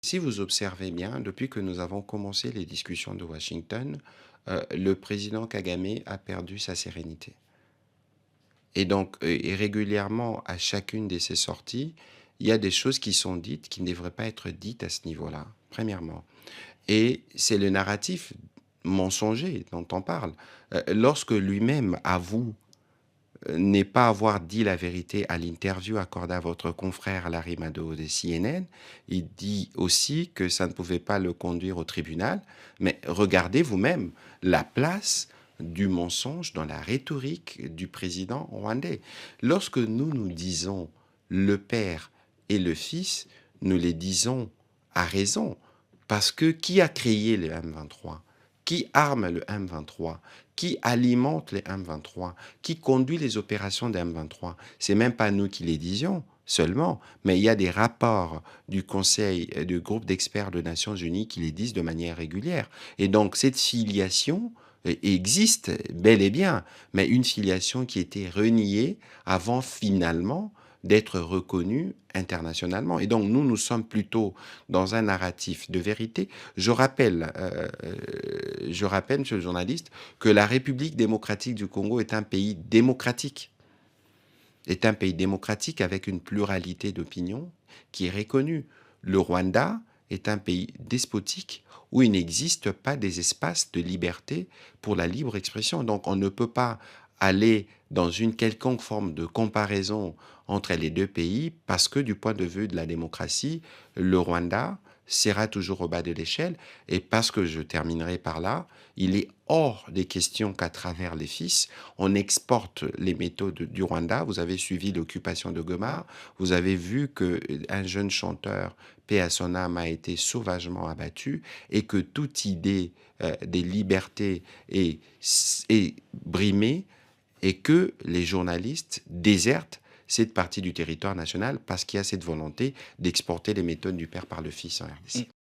Si vous observez bien, depuis que nous avons commencé les discussions de Washington, le président Kagame a perdu sa sérénité. Et donc, et régulièrement, à chacune de ses sorties, il y a des choses qui sont dites qui ne devraient pas être dites à ce niveau-là, premièrement. Et c'est le narratif mensonger dont on parle. Lorsque lui-même avoue n'est pas avoir dit la vérité à l'interview accordée à votre confrère Larry Madowo de CNN. Il dit aussi que ça ne pouvait pas le conduire au tribunal. Mais regardez vous-même la place du mensonge dans la rhétorique du président rwandais. Lorsque nous disons le père et le fils, nous les disons à raison. Parce que qui a créé le M23? Qui arme le M23? Qui alimente les M23? Qui conduit les opérations des M23? C'est même pas nous qui les disions seulement, mais il y a des rapports du Conseil, du groupe d'experts des Nations Unies qui les disent de manière régulière. Et donc cette filiation existe bel et bien, mais une filiation qui était reniée avant finalement d'être reconnue internationalement. Et donc nous sommes plutôt dans un narratif de vérité. Je rappelle, monsieur le journaliste, que la République démocratique du Congo est un pays démocratique. Est un pays démocratique avec une pluralité d'opinions qui est reconnue. Le Rwanda est un pays despotique où il n'existe pas des espaces de liberté pour la libre expression. Donc on ne peut pas aller dans une quelconque forme de comparaison entre les deux pays parce que du point de vue de la démocratie, le Rwanda sera toujours au bas de l'échelle et parce que je terminerai par là, il est hors des questions qu'à travers les fils, on exporte les méthodes du Rwanda. Vous avez suivi l'occupation de Goma, vous avez vu qu'un jeune chanteur, paix à son âme, a été sauvagement abattu et que toute idée des libertés est brimée et que les journalistes désertent cette partie du territoire national parce qu'il y a cette volonté d'exporter les méthodes du père par le fils en RDC.